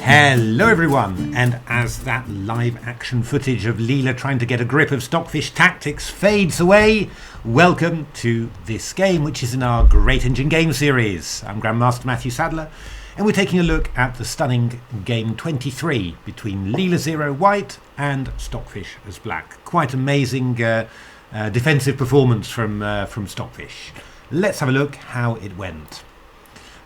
Hello everyone, and as that live action footage of Leela trying to get a grip of Stockfish tactics fades away, welcome to this game, which is in our Great Engine Game series. I'm Grandmaster Matthew Sadler, and we're taking a look at the stunning game 23 between Leela-Zero white and Stockfish as black. Quite amazing defensive performance from Stockfish. Let's have a look how it went.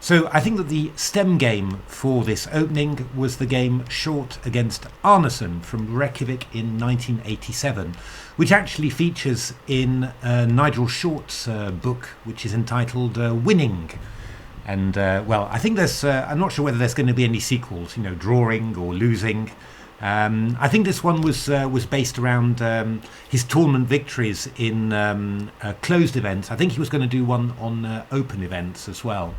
So I think that the stem game for this opening was the game Short against Arneson from Reykjavik in 1987, which actually features in Nigel Short's book, which is entitled Winning. And well, I think there's I'm not sure whether there's going to be any sequels, you know, drawing or losing. I think this one was based around his tournament victories in closed events. I think he was going to do one on open events as well.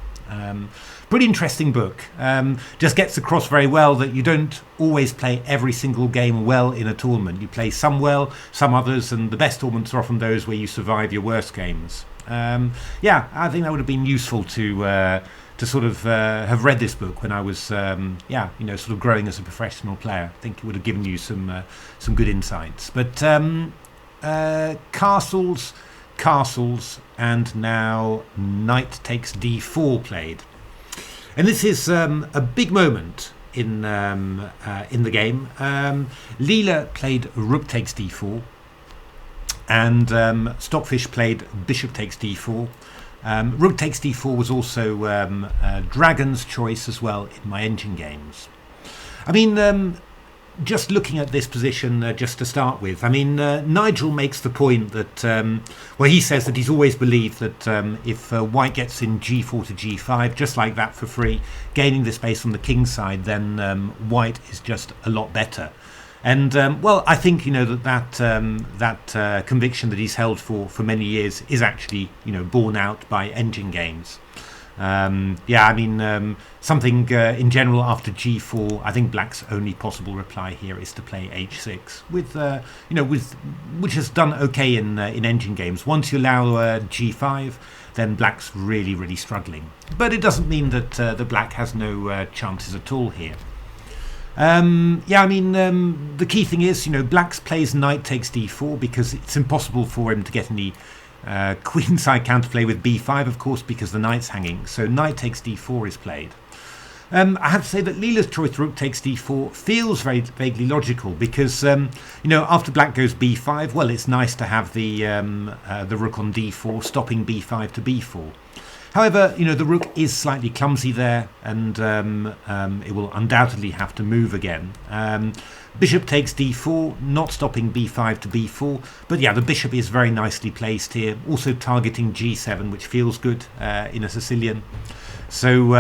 Pretty interesting book. Just gets across very well that you don't always play every single game well in a tournament. You play some well, some others, and the best tournaments are often those where you survive your worst games. Yeah, I think that would have been useful to sort of have read this book when I was, yeah, you know, sort of growing as a professional player. I think it would have given you some good insights. But castles, and now knight takes d4 played, and this is a big moment in the game. Leela played rook takes d4, and Stockfish played bishop takes d4. Rook takes d4 was also Dragon's choice as well in my engine games. I mean, just looking at this position just to start with, I mean, Nigel makes the point that, well, he says that he's always believed that if white gets in g4 to g5, just like that for free, gaining the space on the king side, then white is just a lot better. And, well, I think, you know, that conviction that he's held for many years is actually, you know, borne out by engine games. Yeah, I mean, something in general after g4, I think black's only possible reply here is to play h6 with, you know, which has done okay in engine games. Once you allow g5, then black's really struggling. But it doesn't mean that the black has no chances at all here. Yeah, I mean, the key thing is, you know, black's plays knight takes d4 because it's impossible for him to get any queenside counterplay with b5, of course, because the knight's hanging. So knight takes d4 is played. I have to say that Leela's choice rook takes d4 feels very vaguely logical because, you know, after black goes b5, well, it's nice to have the rook on d4, stopping b5 to b4. However, you know, the rook is slightly clumsy there, and it will undoubtedly have to move again. Bishop takes d4, not stopping b5 to b4, but yeah, the bishop is very nicely placed here, also targeting g7, which feels good in a Sicilian. So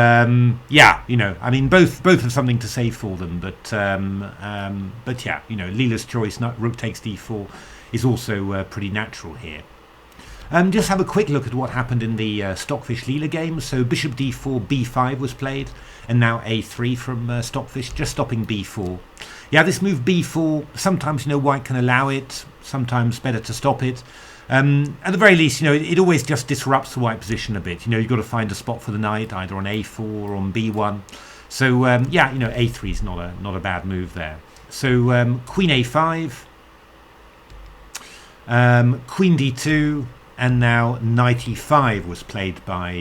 yeah, you know, I mean, both have something to say for them, but yeah, you know, Leela's choice, rook takes d4, is also pretty natural here. Just have a quick look at what happened in the Stockfish Leela game. So bishop d4, b5 was played, and now a3 from Stockfish, just stopping b4. Yeah, this move b4, sometimes, you know, white can allow it, sometimes better to stop it. At the very least, you know, it always just disrupts the white position a bit. You know, you've got to find a spot for the knight, either on a4 or on b1. So, yeah, you know, a3 is not a bad move there. So, queen a5, queen d2, and now knight e5 was played by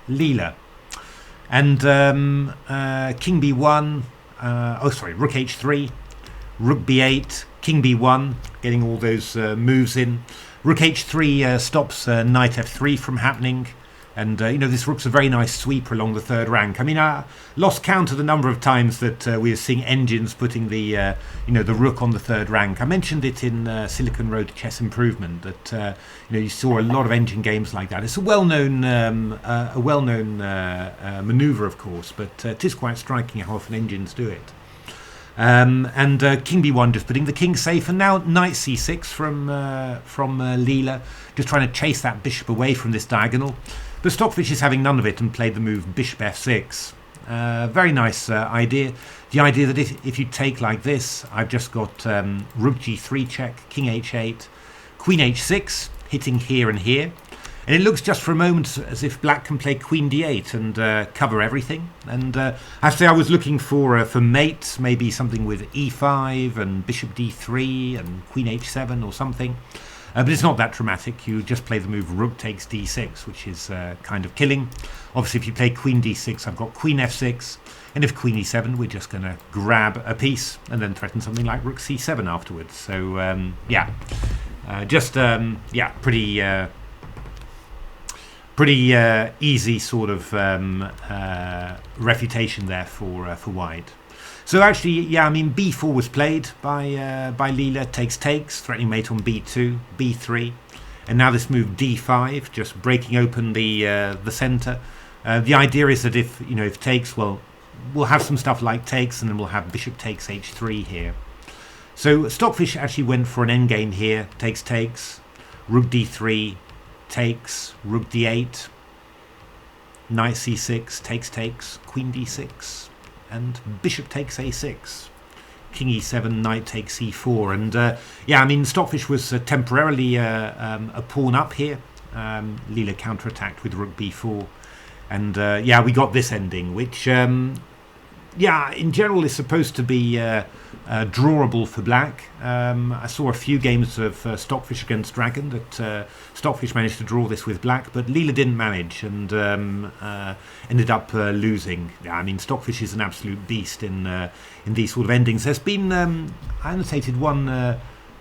Leela. And king b1, oh sorry, rook h3, rook b8, king b1, getting all those moves in. Rook h3 stops knight f3 from happening. And, you know, this rook's a very nice sweeper along the third rank. I mean, I lost count of the number of times that we are seeing engines putting the, you know, the rook on the third rank. I mentioned it in Silicon Road Chess Improvement that, you know, you saw a lot of engine games like that. It's a well-known maneuver, of course, but it is quite striking how often engines do it. And king b1 just putting the king safe, and now knight c6 from Leela, just trying to chase that bishop away from this diagonal. But Stockfish is having none of it and played the move bishop f6. Very nice idea. The idea that if you take like this, I've just got rook g3 check, king h8, queen h6, hitting here and here. And it looks just for a moment as if black can play queen d8 and cover everything. And I have to say I was looking for mate, maybe something with e5 and bishop d3 and queen h7 or something. But it's not that dramatic. You just play the move rook takes d6, which is kind of killing. Obviously, if you play queen d6, I've got queen f6. And if queen e7, we're just going to grab a piece and then threaten something like rook c7 afterwards. So, pretty easy sort of refutation there for white. So actually, yeah, I mean, b4 was played by Leela, takes, threatening mate on b2, b3, and now this move d5, just breaking open the center. The idea is that if takes, well, we'll have some stuff like takes, and then we'll have bishop takes h3 here. So Stockfish actually went for an endgame here, takes, rook d3, takes, rook d8, knight c6, takes, queen d6, and bishop takes a6, king e7, knight takes e4. And yeah, I mean, Stockfish was temporarily a pawn up here. Leela counterattacked with rook b4, and yeah, we got this ending, which yeah, in general is supposed to be drawable for black. I saw a few games of Stockfish against Dragon that Stockfish managed to draw this with black, but Leela didn't manage and ended up losing. Yeah, I mean, Stockfish is an absolute beast in these sort of endings. There's been, I annotated one,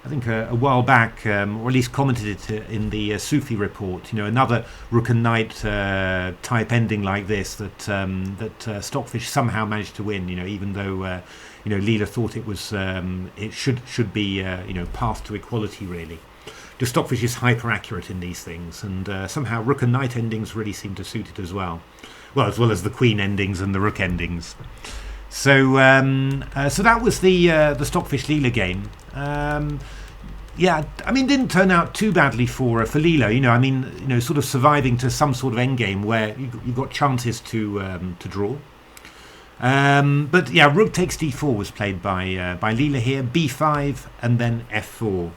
I think a while back, or at least commented it in the Sufi report. Another rook and knight type ending like this that Stockfish somehow managed to win. Even though Leela thought it was it should be path to equality really. Just Stockfish is hyper accurate in these things, and somehow rook and knight endings really seem to suit it as well. Well, as well as the queen endings and the rook endings. So so that was the Stockfish Leela game. Yeah, I mean, didn't turn out too badly for Leela. I mean, sort of surviving to some sort of endgame where you got chances to draw. But yeah, rook takes d4 was played by Leela here, b5, and then f4.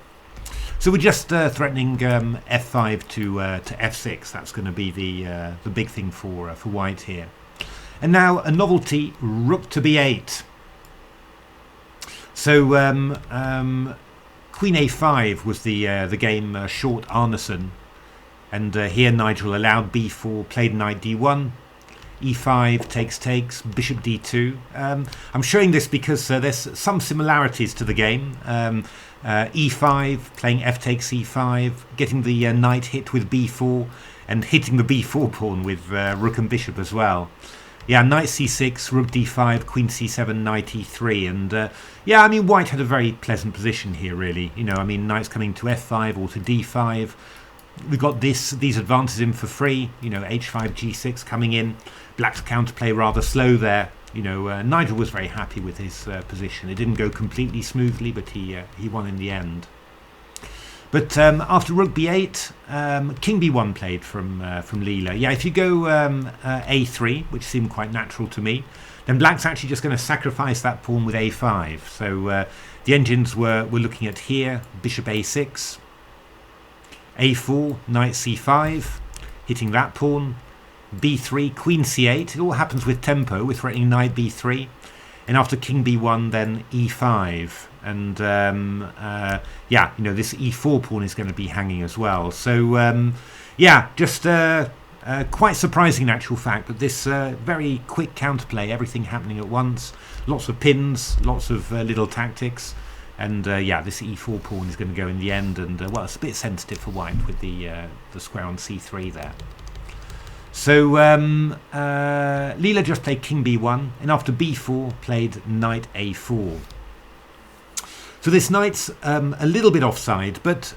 So we're just threatening f5 to f6. That's going to be the big thing for white here. And now a novelty, rook to b8. So queen a5 was the game short Arneson, and here Nigel allowed b4, played knight d1, e5 takes, bishop d2. I'm showing this because there's some similarities to the game. e5, playing f takes e5, getting the knight hit with b4, and hitting the b4 pawn with rook and bishop as well. Yeah, knight c6, rook d5, queen c7, knight e3, and yeah, I mean, white had a very pleasant position here, really. I mean, knight's coming to f5 or to d5. We've got these advances in for free. H5, g6 coming in. Black's counterplay rather slow there. Nigel was very happy with his position. It didn't go completely smoothly, but he won in the end. But after rook b8, king b1 played from Leela. Yeah, if you go a3, which seemed quite natural to me, then black's actually just going to sacrifice that pawn with a5. So the engines we're looking at here, bishop a6, a4, knight c5, hitting that pawn, b3, queen c8. It all happens with tempo. We're threatening knight b3. And after king b1, then e5. And yeah, this e4 pawn is going to be hanging as well. So yeah, just quite surprising in actual fact, but this very quick counterplay, everything happening at once, lots of pins, lots of little tactics, and yeah, this e4 pawn is going to go in the end, and well, it's a bit sensitive for white with the square on c3 there. So Leela just played king b1, and after b4 played knight a4. So this knight's a little bit offside, but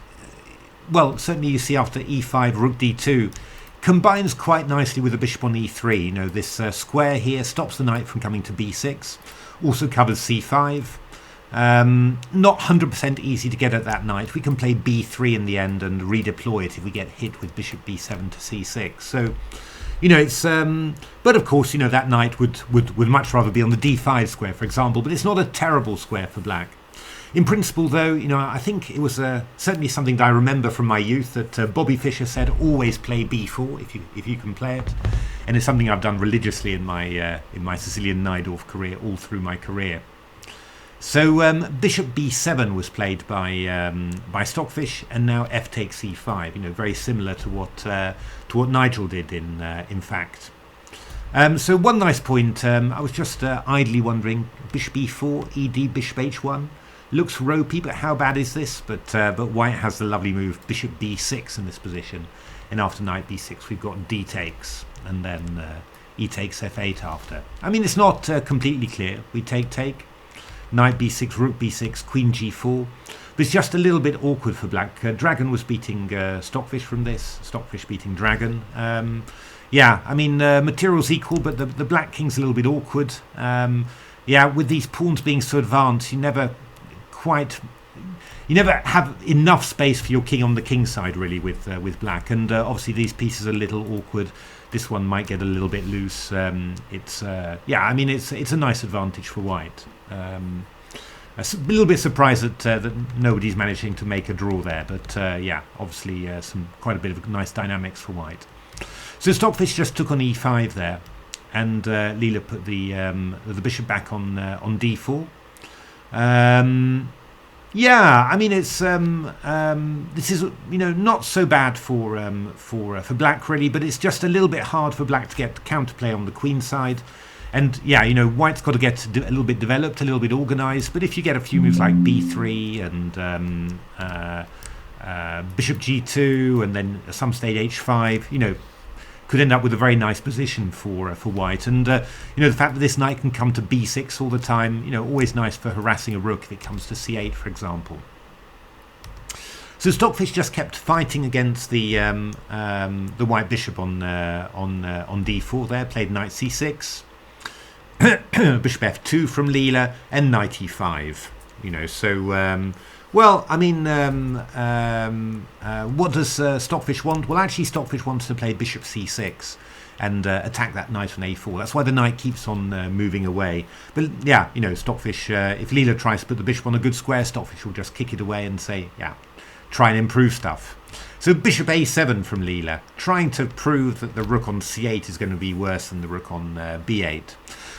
well, certainly you see after e5, rook d2 combines quite nicely with the bishop on e3. This square here stops the knight from coming to b6, also covers c5. Not 100% easy to get at that knight. We can play b3 in the end and redeploy it if we get hit with bishop b7 to c6. So it's but of course that knight would much rather be on the d5 square, for example, but it's not a terrible square for black. In principle, though, I think it was certainly something that I remember from my youth that Bobby Fischer said, always play b4 if you can play it, and it's something I've done religiously in my Sicilian Najdorf career all through my career. So bishop b7 was played by Stockfish, and now f takes e5. Very similar to what Nigel did in fact. So one nice point, I was just idly wondering, bishop e4, ed, bishop h1. Looks ropey, but how bad is this? But white has the lovely move bishop b6 in this position, and after knight b6 we've got d takes, and then e takes f8 after. I mean, it's not completely clear. We take, knight b6, rook b6, queen g4. But it's just a little bit awkward for black. Dragon was beating Stockfish from this. Stockfish beating Dragon. Yeah, I mean, material's equal, but the black king's a little bit awkward. Yeah, with these pawns being so advanced, you never have enough space for your king on the king side, really, with black. And obviously these pieces are a little awkward. This one might get a little bit loose. Yeah, I mean, it's a nice advantage for white. A little bit surprised that nobody's managing to make a draw there, but yeah, obviously quite a bit of nice dynamics for white. So Stockfish just took on e5 there, and Leela put the bishop back on d4. Yeah, I mean, it's this is not so bad for black, really, but it's just a little bit hard for black to get counterplay on the queen side. And yeah, white's got to get a little bit developed, a little bit organized. But if you get a few moves like b3 and bishop g2, and then at some stage h5, could end up with a very nice position for white. And the fact that this knight can come to b6 all the time, always nice for harassing a rook if it comes to c8, for example. So Stockfish just kept fighting against the white bishop on d4 there, played knight c6. Bishop f2 from Leela, and knight e5. So well, I mean, what does Stockfish want? Well, actually, Stockfish wants to play bishop c6 and attack that knight on a4. That's why the knight keeps on moving away. But yeah, Stockfish, if Leela tries to put the bishop on a good square, Stockfish will just kick it away and say, yeah, try and improve stuff. So bishop a7 from Leela, trying to prove that the rook on c8 is going to be worse than the rook on b8.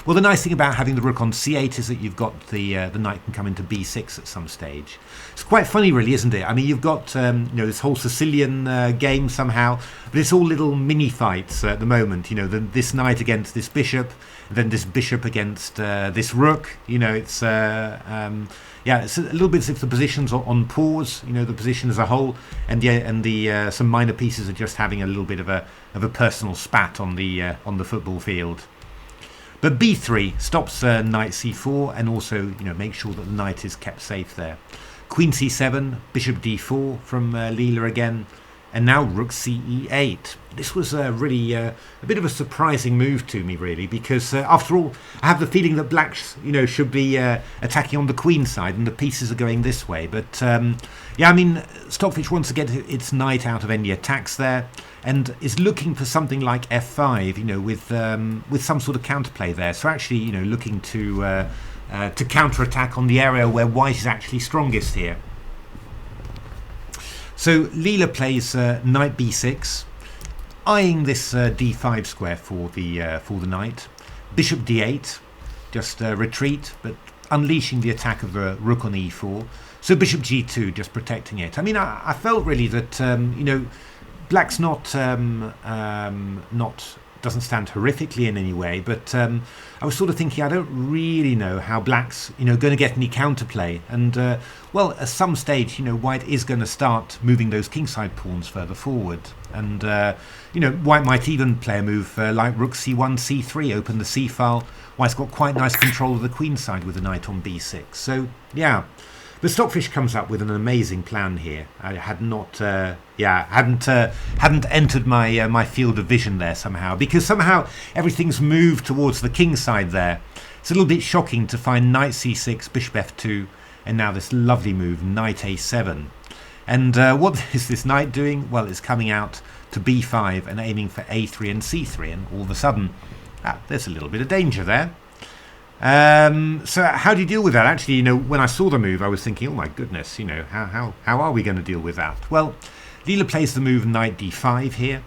Well, the nice thing about having the rook on c8 is that you've got the knight can come into b6 at some stage. It's quite funny, really, isn't it? I mean, you've got this whole Sicilian game somehow, but it's all little mini fights at the moment. This knight against this bishop, then this bishop against this rook. It's yeah, it's a little bit as if the position's on pause. The position as a whole, and some minor pieces are just having a little bit of a personal spat on the football field. But b3 stops knight c4, and also make sure that the knight is kept safe there. Queen c7, bishop d4 from Leela again, and now rook ce8. This was really a bit of a surprising move to me, really, because after all, I have the feeling that black should be attacking on the queen side, and the pieces are going this way. But yeah, I mean, Stockfish wants to get its knight out of any attacks there, and is looking for something like f5, with some sort of counterplay there. So actually, looking to counterattack on the area where white is actually strongest here. So Leela plays knight b6, eyeing this d5 square for the knight. Bishop d8, just retreat, but unleashing the attack of the rook on e4. So bishop g2, just protecting it. I mean, I felt really that black's not doesn't stand horrifically in any way, but I was sort of thinking, I don't really know how black's going to get any counterplay, and well, at some stage white is going to start moving those kingside pawns further forward, and white might even play a move like rook c1 c3, open the c file. White's got quite nice control of the queen side with the knight on b6. So yeah, but Stockfish comes up with an amazing plan here. I had not, hadn't entered my field of vision there somehow, because somehow everything's moved towards the king side there. It's a little bit shocking to find knight c6, bishop f2, and now this lovely move, knight a7. And what is this knight doing? Well, it's coming out to b5 and aiming for a3 and c3, and all of a sudden, there's a little bit of danger there. So how do you deal with that? Actually, you know, when I saw the move, I was thinking, oh my goodness, you know, how are we going to deal with that? Well, Leela plays the move knight d5 here,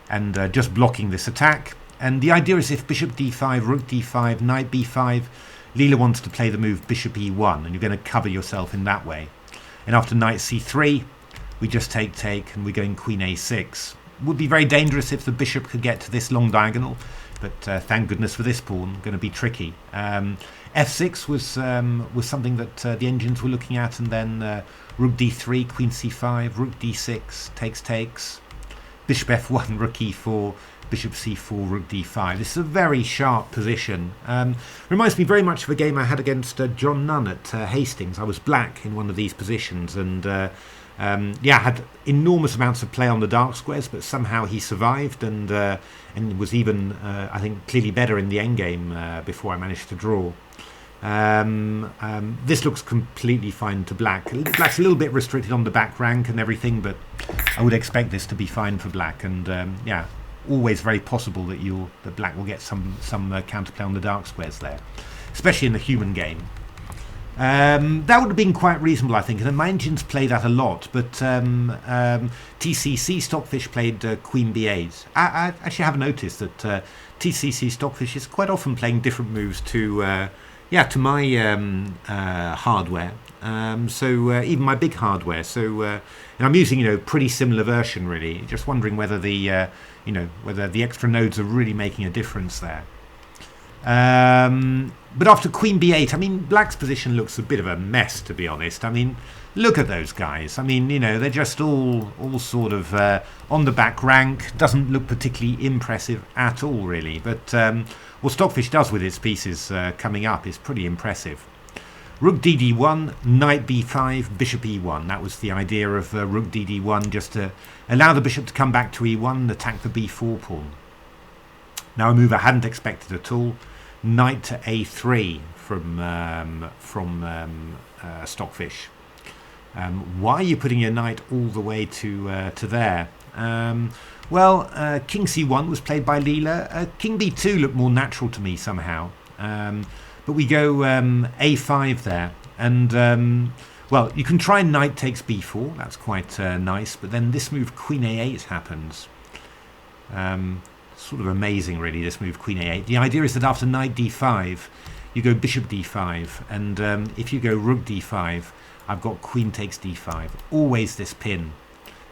and just blocking this attack. And the idea is if bishop d5, rook d5, knight b5, Leela wants to play the move bishop e1, and you're going to cover yourself in that way. And after knight c3, we just take, and we're going queen a6. Would be very dangerous if the bishop could get to this long diagonal, but thank goodness for this pawn, going to be tricky. f6 was something that the engines were looking at, and then rook d3, queen c5, rook d6, takes, bishop f1, rook e4, bishop c4, rook d5. This is a very sharp position. Reminds me very much of a game I had against John Nunn at Hastings. I was black in one of these positions, and yeah, had enormous amounts of play on the dark squares, but somehow he survived and was even, I think, clearly better in the endgame before I managed to draw. This looks completely fine to black. Black's a little bit restricted on the back rank and everything, but I would expect this to be fine for black. And yeah, always very possible that that black will get some counterplay on the dark squares there, especially in the human game. That would have been quite reasonable, I think, and my engines play that a lot, but TCEC Stockfish played Queen B8. I actually have noticed that TCEC Stockfish is quite often playing different moves to my hardware, so even my big hardware. So and I'm using pretty similar version really. Just wondering whether the whether the extra nodes are really making a difference there. But after queen b8, I mean, black's position looks a bit of a mess, to be honest. I mean, look at those guys. I mean, they're just all sort of on the back rank. Doesn't look particularly impressive at all, really. But what Stockfish does with its pieces coming up is pretty impressive. Rook dd1, knight b5, bishop e1. That was the idea of rook dd1, just to allow the bishop to come back to e1 and attack the b4 pawn. Now a move I hadn't expected at all. Knight to a3 from Stockfish. Why are you putting your knight all the way to there? Well, king c1 was played by Leela. King b2 looked more natural to me somehow. But we go a5 there, and well, you can try knight takes b4. That's quite nice. But then this move queen a8 happens. Sort of amazing, really, this move queen a8. The idea is that after knight d5, you go bishop d5, and if you go rook d5, I've got queen takes d5. Always this pin,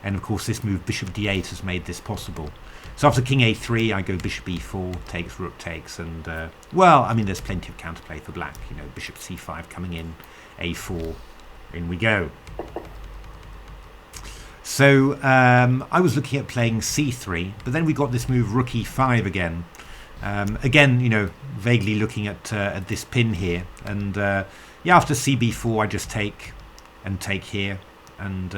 and of course this move bishop d8 has made this possible. So after king a3, I go bishop e4, takes, rook takes, and well, I mean, there's plenty of counterplay for black. Bishop c5 coming in, a4, in we go. So I was looking at playing c3, but then we got this move rook e5 again. Again, vaguely looking at this pin here, and yeah, after cb4, I just take here, and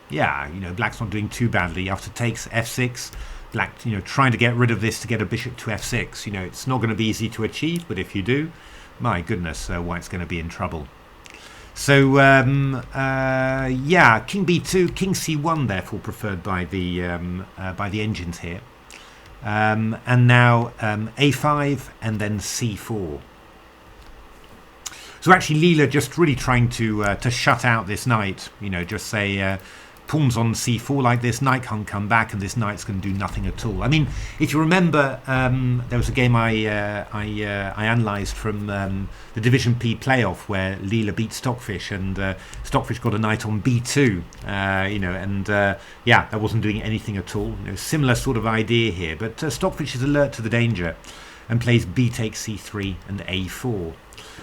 yeah, black's not doing too badly. After takes f6, black, trying to get rid of this to get a bishop to f6. It's not going to be easy to achieve, but if you do, my goodness, white's going to be in trouble. So yeah, king b2, king c1, therefore preferred by the engines here, and now a5 and then c4. So actually, Leela just really trying to shut out this knight. Just say pawns on c4 like this, knight can't come back, and this knight's going to do nothing at all. I mean, if you remember, there was a game I analysed from the Division P playoff where Leela beat Stockfish, and Stockfish got a knight on b2, and yeah, that wasn't doing anything at all. Similar sort of idea here, but Stockfish is alert to the danger and plays b takes c3 and a4.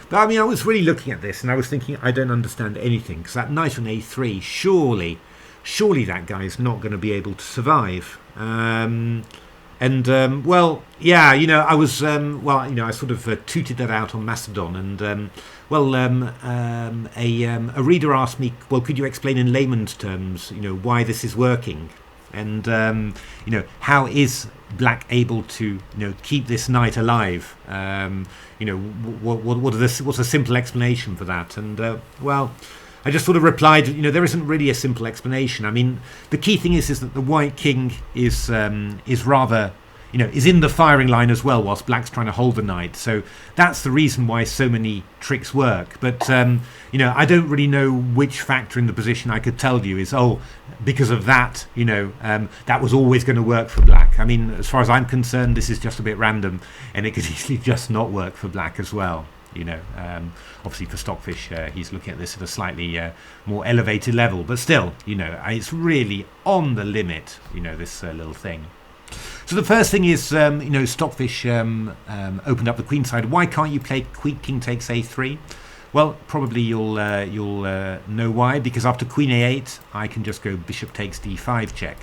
But I mean, I was really looking at this and I was thinking, I don't understand anything, because that knight on a3, surely that guy's not going to be able to survive. Well, yeah, I was, I sort of tooted that out on Mastodon, and a reader asked me, well, could you explain in layman's terms, why this is working, and how is black able to keep this knight alive? What's a simple explanation for that? And well, I just sort of replied, there isn't really a simple explanation. I mean, the key thing is that the white king is rather is in the firing line as well, whilst black's trying to hold the knight. So that's the reason why so many tricks work. But I don't really know which factor in the position I could tell you is, because of that, that was always going to work for black. I mean, as far as I'm concerned, this is just a bit random, and it could easily just not work for black as well. Obviously for Stockfish, he's looking at this at a slightly more elevated level, but still, it's really on the limit, this little thing. So the first thing is, Stockfish opened up the queen side. Why can't you play king takes a3? Well, probably you'll know why, because after queen a8, I can just go bishop takes d5 check,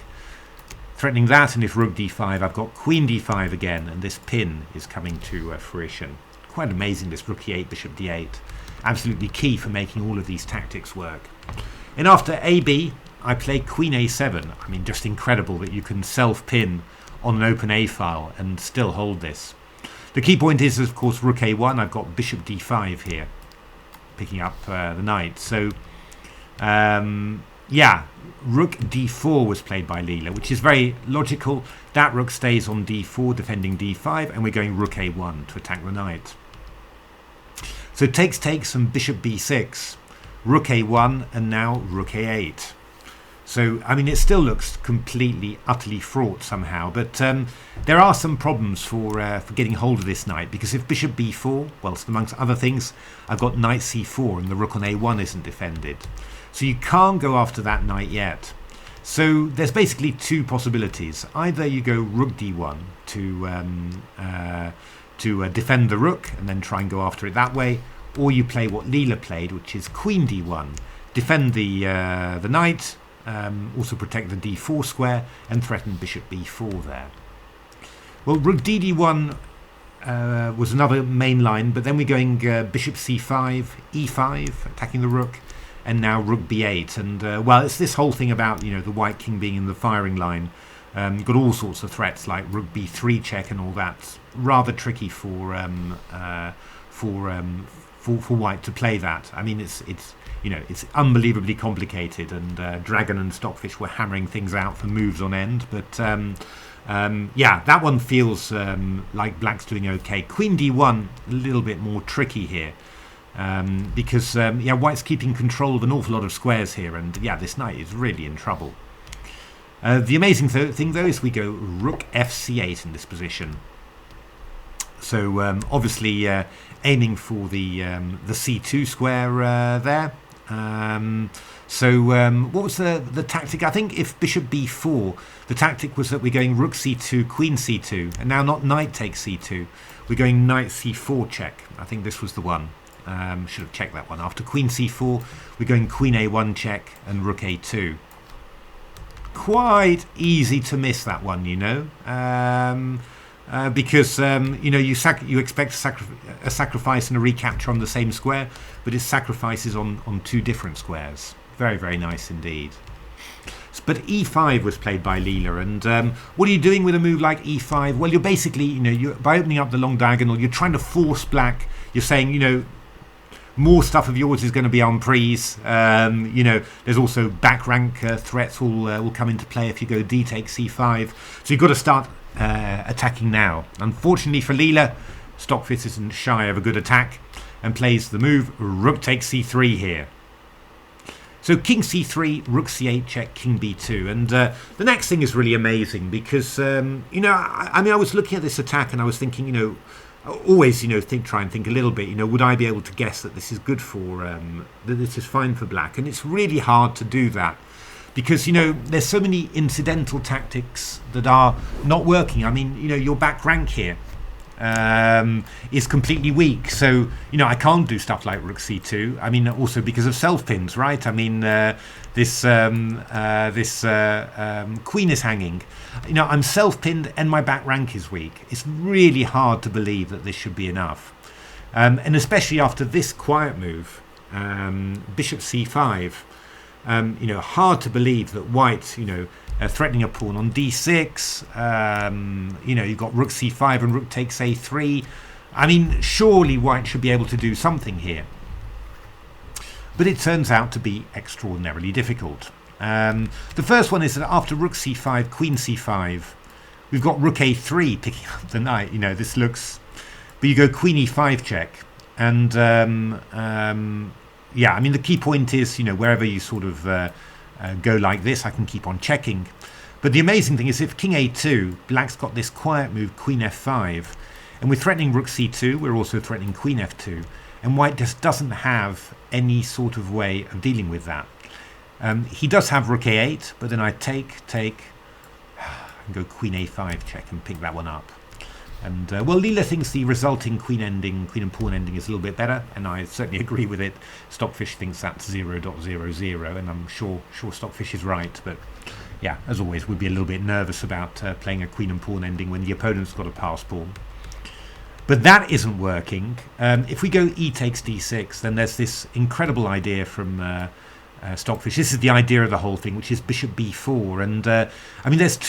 threatening that, and if rook d5, I've got queen d5 again, and this pin is coming to fruition. Quite amazing, this rook e8, bishop d8. Absolutely key for making all of these tactics work. And after ab, I play queen a7. I mean, just incredible that you can self-pin on an open a file and still hold this. The key point is, of course, rook a1. I've got bishop d5 here, picking up the knight. So, rook d4 was played by Leela, which is very logical. That rook stays on d4, defending d5, and we're going rook a1 to attack the knight. So takes and bishop b6, rook a1, and now rook a8. So, I mean, it still looks completely, utterly fraught somehow, but there are some problems for getting hold of this knight, because if bishop b4, whilst amongst other things, I've got knight c4, and the rook on a1 isn't defended. So you can't go after that knight yet. So there's basically two possibilities. Either you go rook d1 to defend the rook, and then try and go after it that way, or you play what Leela played, which is queen d1, defend the knight, also protect the d4 square, and threaten bishop b4 there. Well, rook dd1 was another main line, but then we're going bishop c5, e5, attacking the rook, and now rook b8. And well, it's this whole thing about the white king being in the firing line. You've got all sorts of threats like rook b3 check and all that. Rather tricky for white to play that. I mean, it's unbelievably complicated, and Dragon and Stockfish were hammering things out for moves on end. But that one feels like black's doing okay. Queen d1, a little bit more tricky here, because white's keeping control of an awful lot of squares here, and this knight is really in trouble. The amazing thing though is we go rook fc8 in this position. So obviously aiming for the c2 square there. What was the tactic? I think if bishop b4, the tactic was that we're going rook c2, queen c2, and now not knight takes c2. We're going knight c4 check. I think this was the one. Should have checked that one. After queen c4, we're going queen a1 check and rook a2. Quite easy to miss that one, because you expect a sacrifice and a recapture on the same square, but it sacrifices on two different squares. Very, very nice indeed. But e5 was played by Leela, and what are you doing with a move like e5? Well, you're basically, you're, by opening up the long diagonal, you're trying to force black. You're saying, more stuff of yours is going to be on prise. There's also back rank threats will come into play if you go d takes c5. So you've got to start attacking now. Unfortunately for Leela, Stockfish isn't shy of a good attack and plays the move rook takes c3 here. So king c3, rook c8 check, king b2, and the next thing is really amazing because I was looking at this attack and I was thinking, always try and think a little bit, would I be able to guess that this is good for that this is fine for black? And it's really hard to do that because there's so many incidental tactics that are not working. I mean, your back rank here is completely weak, so I can't do stuff like rook c2. I mean, also because of self pins, right? I mean, this queen is hanging. I'm self pinned and my back rank is weak. It's really hard to believe that this should be enough, and especially after this quiet move, bishop c5. Hard to believe that white, threatening a pawn on d6. You've got rook c5 and rook takes a3. I mean, surely white should be able to do something here. But it turns out to be extraordinarily difficult. The first one is that after rook c5, queen c5, we've got rook a3 picking up the knight. You know, this looks... But you go queen e5 check. And, yeah, I mean, the key point is, you know, wherever you sort of go like this, I can keep on checking. But the amazing thing is if king a2, black's got this quiet move, queen f5. And we're threatening rook c2. We're also threatening queen f2. And white just doesn't have any sort of way of dealing with that. He does have rook a8, but then I take, and go queen a5 check and pick that one up. And, well, Leela thinks the resulting queen and pawn ending is a little bit better, and I certainly agree with it. Stockfish thinks that's 0.00, and I'm sure Stockfish is right, but yeah, as always, we'd be a little bit nervous about playing a queen and pawn ending when the opponent's got a pass pawn. But that isn't working. If we go e takes d6, then there's this incredible idea from Stockfish. This is the idea of the whole thing, which is bishop b4. And I mean, there's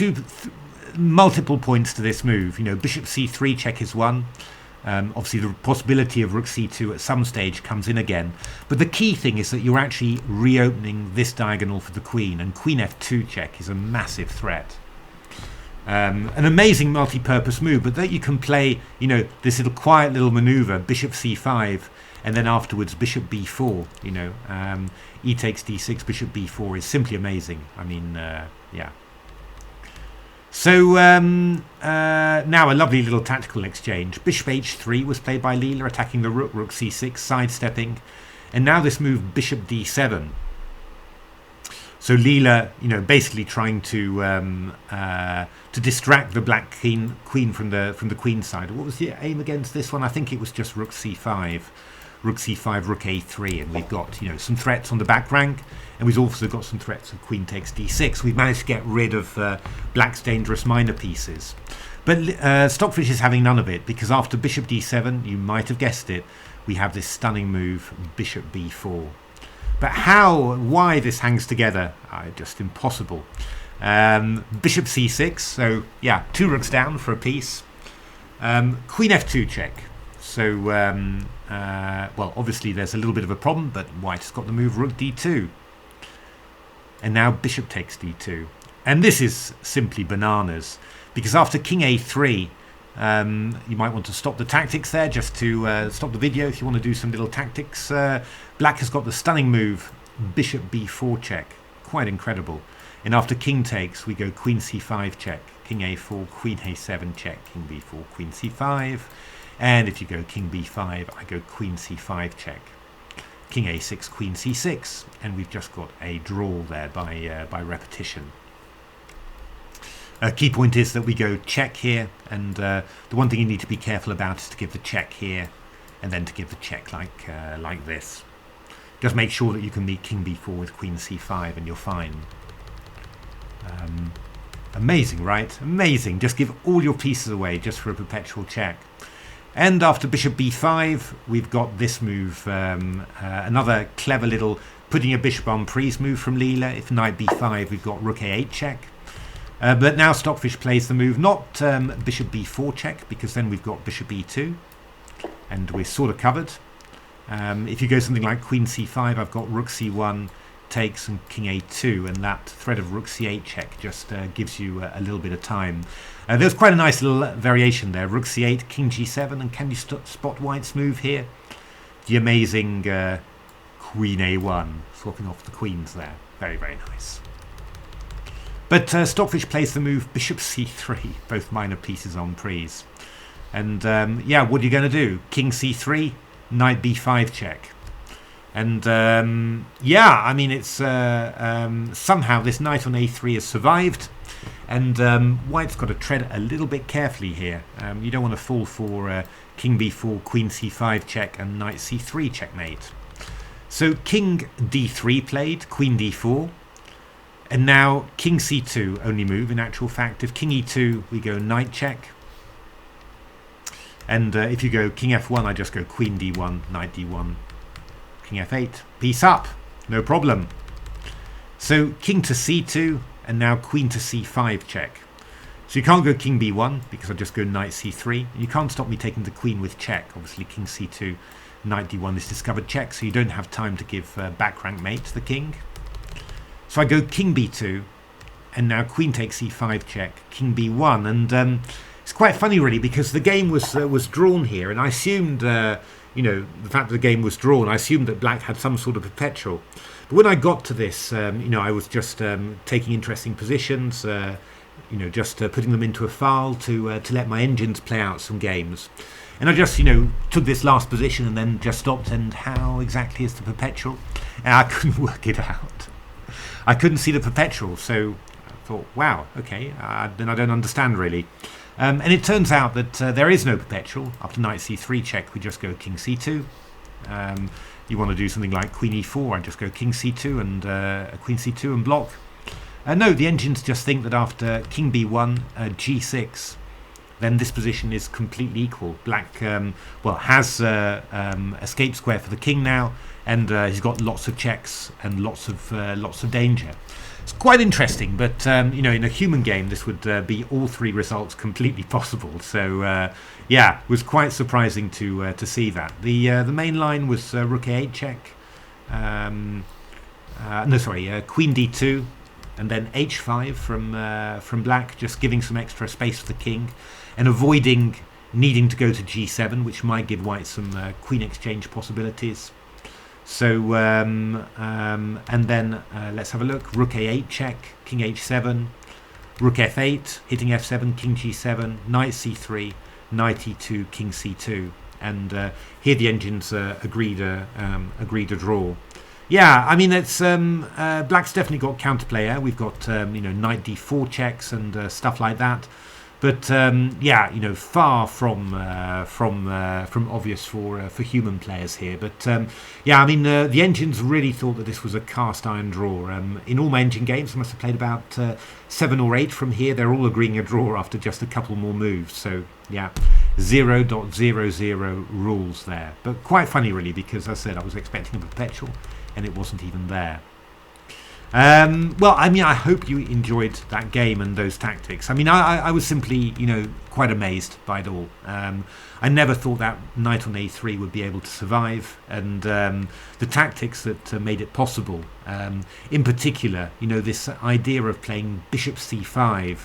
multiple points to this move. You know, bishop c3 check is one. Obviously, the possibility of rook c2 at some stage comes in again. But the key thing is that you're actually reopening this diagonal for the queen, and queen f2 check is a massive threat. An amazing multi-purpose move, but that you can play, you know, this little quiet little maneuver, bishop c5, and then afterwards bishop b4. You know, e takes d6, bishop b4 is simply amazing. I mean, yeah. So now a lovely little tactical exchange. Bishop h3 was played by Leela, attacking the rook, rook c6, sidestepping, and now this move bishop d7. So Leela, you know, basically trying to distract the black queen from the queen side. What was the aim against this one? I think it was just rook c5, rook a3, and we've got, you know, some threats on the back rank, and we've also got some threats of queen takes d6. We've managed to get rid of black's dangerous minor pieces, but Stockfish is having none of it, because after bishop d7, you might have guessed it, we have this stunning move bishop b4. But why this hangs together, just impossible. Bishop c6, so yeah, 2 rooks down for a piece. Queen f2 check. So, well, obviously there's a little bit of a problem, but white's got the move rook d2. And now bishop takes d2. And this is simply bananas, because after king a3, you might want to stop the tactics there, just to stop the video if you want to do some little tactics. Black has got the stunning move bishop b4 check, quite incredible. And after king takes, we go queen c5 check, king a4, queen a7 check, king b4, queen c5. And if you go king b5, I go queen c5 check, king a6, queen c6, and we've just got a draw there by repetition. Key point is that we go check here, and the one thing you need to be careful about is to give the check here, and then to give the check like this. Just make sure that you can meet king b4 with queen c5, and you're fine. Amazing, right? Amazing. Just give all your pieces away just for a perpetual check. And after bishop b5, we've got this move, another clever little putting a bishop on prise move from Leela. If knight b5, we've got rook a8 check. But now Stockfish plays the move, not bishop b4 check, because then we've got bishop e2, and we're sort of covered. If you go something like queen c5, I've got rook c1 takes and king a2, and that threat of rook c8 check just gives you a little bit of time. There's quite a nice little variation there. Rook c8, king g7, and can you spot white's move here? The amazing queen a1, swapping off the queens there. Very, very nice. But Stockfish plays the move bishop c3, both minor pieces on prise. And yeah, what are you going to do? King c3, knight b5 check. And yeah, I mean, it's somehow this knight on a3 has survived, and white's got to tread a little bit carefully here. You don't want to fall for king b4, queen c5 check, and knight c3 checkmate. So king d3 played, queen d4, and now king c2 only move. In actual fact, if king e2, we go knight check. And if you go king f1, I just go queen d1, knight d1, king f8, piece up, no problem. So king to c2, and now queen to c5 check. So you can't go king b1, because I just go knight c3. And you can't stop me taking the queen with check. Obviously king c2, knight d1 is discovered check, so you don't have time to give back rank mate to the king. So I go king b2, and now queen takes e5 check, king b1, and it's quite funny really, because the game was drawn here, and I assumed you know, the fact that the game was drawn, I assumed that black had some sort of perpetual. But when I got to this, you know, I was just taking interesting positions, you know, just putting them into a file to let my engines play out some games. And I just, you know, took this last position and then just stopped. And how exactly is the perpetual? And I couldn't work it out. I couldn't see the perpetual, so I thought, wow, okay, then I don't understand really. And it turns out that there is no perpetual. After knight c3 check, we just go king c2. You want to do something like queen e4, I just go king c2 and queen c2 and block. No, the engines just think that after king b1, g6, then this position is completely equal. Black, well, has escape square for the king now, and he's got lots of checks and lots of danger. It's quite interesting, but you know, in a human game, this would be all three results completely possible. So yeah, it was quite surprising to see that. The main line was rook a8 check. No, sorry, queen d2. And then h5 from black, just giving some extra space for the king and avoiding needing to go to g7, which might give white some queen exchange possibilities. So and then let's have a look. Rook a8 check, king h7, rook f8, hitting f7, king g7, knight c3, knight e2, king c2, and here the engines agreed a draw. Yeah, I mean, it's black's definitely got counterplayer. We've got you know, knight d4 checks and stuff like that. But yeah, you know, far from obvious for human players here. But yeah, I mean, the engines really thought that this was a cast iron draw. In all my engine games, I must have played about 7 or 8 from here. They're all agreeing a draw after just a couple more moves. So yeah, 0.00 rules there. But quite funny really, because as I said, I was expecting a perpetual, and it wasn't even there. Well, I mean, I hope you enjoyed that game and those tactics. I mean, I was simply, you know, quite amazed by it all. I never thought that knight on a3 would be able to survive, and the tactics that made it possible. In particular, you know, this idea of playing bishop c5,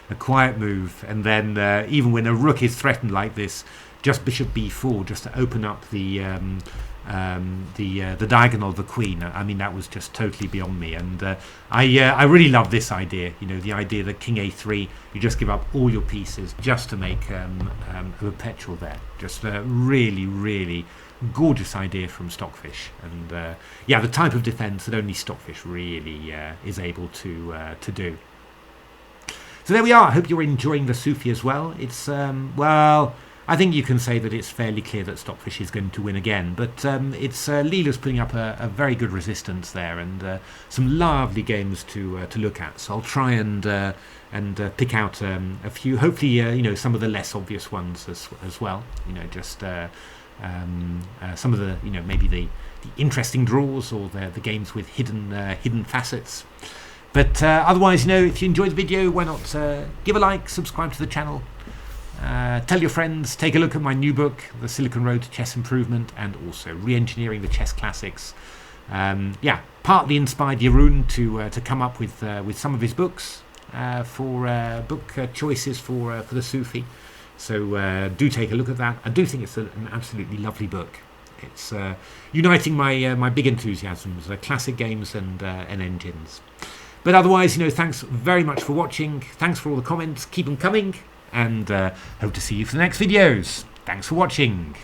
a quiet move, and then even when a rook is threatened like this, just bishop b4, just to open up the diagonal of the queen. I mean, that was just totally beyond me, and I really love this idea. You know, the idea that king a3, you just give up all your pieces just to make a perpetual there. Just a really gorgeous idea from Stockfish, and yeah, the type of defense that only Stockfish really is able to do. So there we are. I hope you're enjoying the Sufi as well. It's well, I think you can say that it's fairly clear that Stockfish is going to win again, but it's Leela's putting up a very good resistance there, and some lovely games to look at. So I'll try and pick out a few, hopefully you know, some of the less obvious ones as well. You know, just some of the, you know, maybe the interesting draws, or the games with hidden facets. But otherwise, you know, if you enjoyed the video, why not give a like, subscribe to the channel. Tell your friends, take a look at my new book, The Silicon Road to Chess Improvement, and also Reengineering the Chess Classics. Yeah, partly inspired Jeroen to come up with some of his books for book choices for the Sufi. So do take a look at that. I do think it's an absolutely lovely book. It's uniting my big enthusiasms, classic games and engines. But otherwise, you know, thanks very much for watching. Thanks for all the comments. Keep them coming. And hope to see you for the next videos. Thanks for watching.